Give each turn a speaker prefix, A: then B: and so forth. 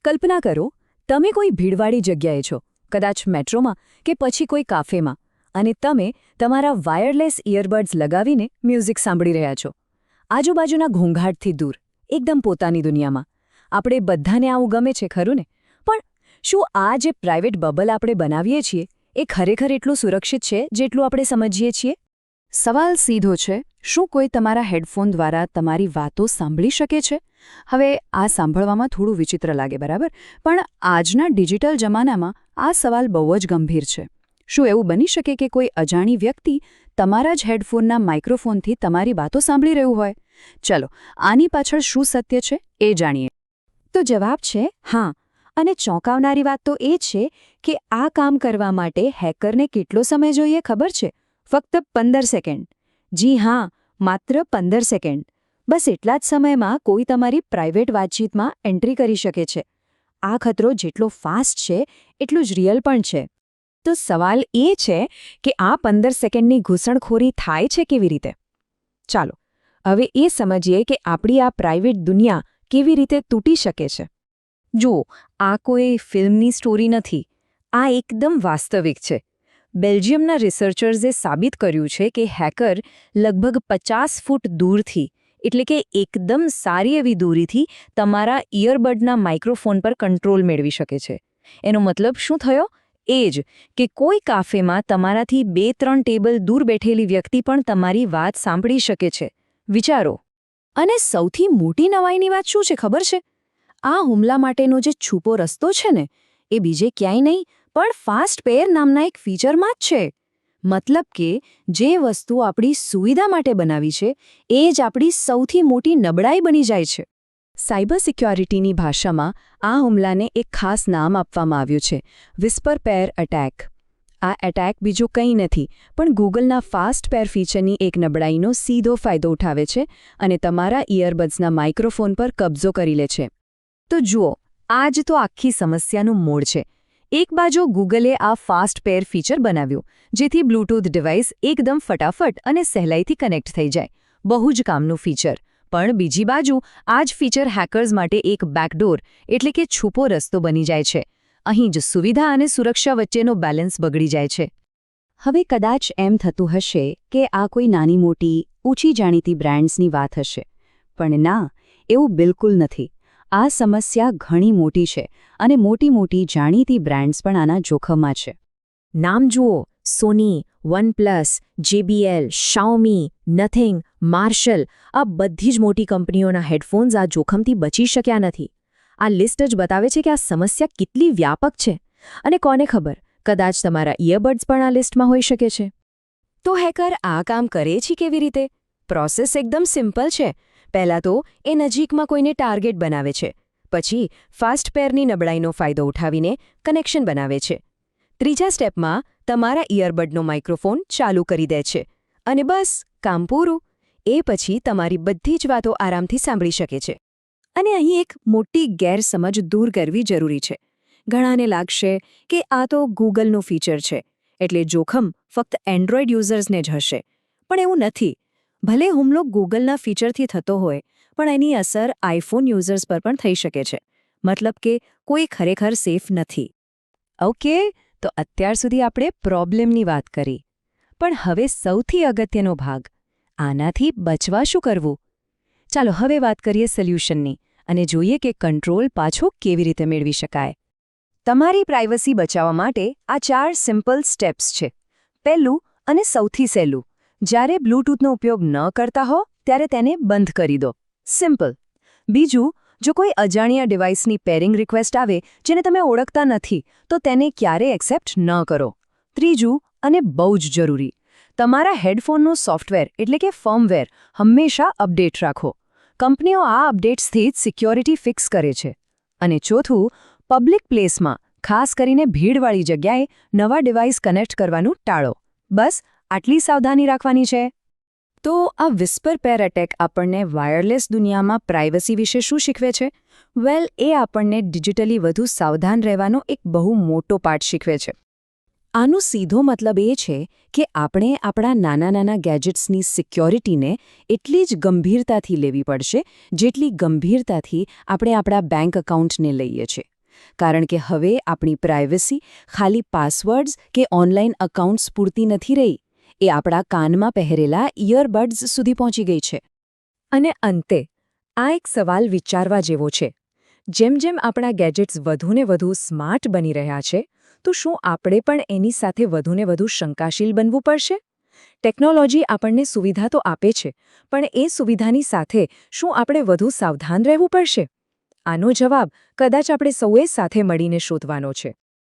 A: કલ્પના કરો, તમે કોઈ ભીડવાળી જગ્યાએ છો, કદાચ મેટ્રોમાં કે પછી કોઈ કાફેમાં, અને તમે તમારા વાયરલેસ ઇયરબડ્સ લગાવીને મ્યુઝિક સાંભળી રહ્યા છો. આજુબાજુના ઘોંઘાટથી દૂર, એકદમ પોતાની દુનિયામાં. આપણે બધાને આવું ગમે છે, ખરું ને? પણ શું આ જે પ્રાઇવેટ બબલ આપણે બનાવીએ છીએ એ ખરેખર એટલું સુરક્ષિત છે જેટલું આપણે સમજીએ છીએ? સવાલ સીધો છે, શું કોઈ તમારા હેડફોન દ્વારા તમારી વાતો સાંભળી શકે છે? હવે આ સાંભળવામાં થોડું વિચિત્ર લાગે, બરાબર? પણ આજના ડિજિટલ જમાનામાં આ સવાલ બહુ જ ગંભીર છે. શું એવું બની શકે કે કોઈ અજાણી વ્યક્તિ તમારા જ હેડફોનના માઇક્રોફોનથી તમારી વાતો સાંભળી રહ્યું હોય? ચલો, આની પાછળ શું સત્ય છે એ જાણીએ. તો જવાબ છે હા. અને ચોંકાવનારી વાત તો એ છે કે આ કામ કરવા માટે હેકરને કેટલો સમય જોઈએ ખબર છે? ફક્ત 15 સેકન્ડ. જી હા, માત્ર 15 સેકન્ડ. બસ એટલા જ સમયમાં કોઈ તમારી પ્રાઇવેટ વાતચીતમાં એન્ટ્રી કરી શકે છે. આ ખતરો જેટલો ફાસ્ટ છે એટલું જ રિયલ પણ છે. તો સવાલ એ છે કે આ 15 સેકન્ડની ઘૂસણખોરી થાય છે કેવી રીતે? ચાલો, હવે એ સમજીએ કે આપણી આ પ્રાઇવેટ દુનિયા કેવી રીતે તૂટી શકે છે. જુઓ, આ કોઈ ફિલ્મની સ્ટોરી નથી. આ એકદમ વાસ્તવિક છે. બેલ્જિયમના રિસર્ચર્સે સાબિત કર્યું છે કે હેકર લગભગ 50 ફૂટ દૂરથી, એટલે કે એકદમ સારી એવી દૂરીથી તમારા ઇયરબડના માઇક્રોફોન પર કંટ્રોલ મેળવી શકે છે. એનો મતલબ શું થયો? એ જ કે કોઈ કાફેમાં તમારાથી 2-3 ટેબલ દૂર બેઠેલી વ્યક્તિ પણ તમારી વાત સાંભળી શકે છે. વિચારો. અને સૌથી મોટી નવાઈની વાત શું છે ખબર છે? આ હુમલા માટેનો જે છુપો રસ્તો છે ને, એ બીજે ક્યાંય નહીં પણ ફાસ્ટપેર નામના એક ફીચરમાં જ છે. મતલબ કે જે વસ્તુ આપણી સુવિધા માટે બનાવી છે એ જ આપણી સૌથી મોટી નબળાઈ બની જાય છે. સાયબર સિક્યોરિટીની ભાષામાં આ હુમલાને એક ખાસ નામ આપવામાં આવ્યું છે, વિસ્પરપેર એટેક. આ એટેક બીજું કંઈ નથી પણ ગૂગલના ફાસ્ટપેર ફીચરની એક નબળાઈનો સીધો ફાયદો ઉઠાવે છે અને તમારા ઇયરબડ્સના માઇક્રોફોન પર કબજો કરી લે છે. તો જુઓ, આ જ તો આખી સમસ્યાનું મૂળ છે. એક બાજુ ગૂગલે આ ફાસ્ટપેર ફીચર બનાવ્યું, જેથી બ્લૂટૂથ ડિવાઇસ એકદમ ફટાફટ અને સહેલાઈથી કનેક્ટ થઈ જાય. બહુ જ કામનું ફીચર. પણ બીજી બાજુ આ જ ફીચર હેકર્સ માટે એક બેકડોર, એટલે કે છુપો રસ્તો બની જાય છે. અહીં જ સુવિધા અને સુરક્ષા વચ્ચેનો બેલેન્સ બગડી જાય છે. હવે કદાચ એમ થતું હશે કે આ કોઈ નાની મોટી, ઊંચી જાણીતી બ્રાન્ડ્સની વાત હશે. પણ ના, એવું બિલકુલ નથી. આ સમસ્યા ઘણી મોટી છે અને મોટી જાણીતી બ્રાન્ડ્સ પણ આના જોખમમાં છે. નામ જુઓ: Sony, OnePlus, JBL, Xiaomi, nothing, Marshall. આ બધી જ મોટી કંપનીઓના હેડફોન્સ આ જોખમથી બચી શક્યા નથી. આ લિસ્ટ જ બતાવે છે કે આ સમસ્યા કેટલી વ્યાપક છે. અને કોને ખબર, કદાચ તમારા ઇયરબડ્સ પણ આ લિસ્ટમાં હોઈ શકે છે. તો હેકર આ કામ કરે છે કેવી રીતે? પ્રોસેસ એકદમ સિમ્પલ છે. પહેલાં તો એ નજીકમાં કોઈને ટાર્ગેટ બનાવે છે. પછી ફાસ્ટપેરની નબળાઈનો ફાયદો ઉઠાવીને કનેક્શન બનાવે છે. ત્રીજા સ્ટેપમાં તમારા ઇયરબડનો માઇક્રોફોન ચાલુ કરી દે છે. અને બસ, કામ પૂરું. એ પછી તમારી બધી જ વાતો આરામથી સાંભળી શકે છે. અને અહીં એક મોટી ગેરસમજ દૂર કરવી જરૂરી છે. ઘણાને લાગશે કે આ તો ગૂગલનું ફીચર છે, એટલે જોખમ ફક્ત એન્ડ્રોઇડ યુઝર્સને જ હશે. પણ એવું નથી. ભલે હુમલો ગૂગલના ફીચરથી થતો હોય, પણ એની અસર આઈફોન યુઝર્સ પર પણ થઈ શકે છે. મતલબ કે કોઈ ખરેખર સેફ નથી. ઓકે, તો અત્યાર સુધી આપણે પ્રોબ્લેમની વાત કરી. પણ હવે સૌથી અગત્યનો ભાગ, આનાથી બચવા શું કરવું? ચાલો હવે વાત કરીએ સોલ્યુશનની અને જોઈએ કે કંટ્રોલ પાછો કેવી રીતે મેળવી શકાય. તમારી પ્રાઇવસી બચાવવા માટે આ 4 સિમ્પલ સ્ટેપ્સ છે. પહેલું અને સૌથી સહેલું, જ્યારે બ્લૂટૂથનો ઉપયોગ ન કરતા હો ત્યારે તેને બંધ કરી દો. સિમ્પલ. બીજું, જો કોઈ અજાણ્યા ડિવાઇસની પેરિંગ રિક્વેસ્ટ આવે જેને તમે ઓળખતા નથી, તો તેને ક્યારેય એક્સેપ્ટ ન કરો. ત્રીજું, અને બહુ જ જરૂરી, તમારા હેડફોનનું સોફ્ટવેર એટલે કે ફર્મવેર હંમેશા અપડેટ રાખો. કંપનીઓ આ અપડેટ્સથી જ સિક્યોરિટી ફિક્સ કરે છે. અને ચોથું, પબ્લિક પ્લેસમાં, ખાસ કરીને ભીડવાળી જગ્યાએ નવા ડિવાઇસ કનેક્ટ કરવાનું ટાળો. બસ આટલી સાવધાની રાખવાની છે. તો આ વિસ્પરપેર એટેક આપણને વાયરલેસ દુનિયામાં પ્રાઇવસી વિશે શું શીખવે છે? વેલ, એ આપણને ડિજિટલી વધુ સાવધાન રહેવાનો એક બહુ મોટો પાઠ શીખવે છે. આનો સીધો મતલબ એ છે કે આપણે આપણા નાના ગેજેટ્સની સિક્યોરિટીને એટલી જ ગંભીરતાથી લેવી પડશે જેટલી ગંભીરતાથી આપણે આપણા બેંક એકાઉન્ટને લઈએ છીએ. કારણ કે હવે આપણી પ્રાઇવસી ખાલી પાસવર્ડ્સ કે ઓનલાઈન એકાઉન્ટ્સ પૂરતી નથી રહી, એ આપણા કાનમાં પહેરેલા ઇયરબડ્સ સુધી પહોંચી ગઈ છે. અને અંતે આ એક સવાલ વિચારવા જેવો છે. જેમ જેમ આપણા ગેજેટ્સ વધુને વધુ સ્માર્ટ બની રહ્યા છે, તો શું આપણે પણ એની સાથે વધુને વધુ શંકાશીલ બનવું પડશે? ટેકનોલોજી આપણને સુવિધા તો આપે છે, પણ એ સુવિધાની સાથે શું આપણે વધુ સાવધાન રહેવું પડશે? આનો જવાબ કદાચ આપણે સૌએ સાથે મળીને શોધવાનો છે.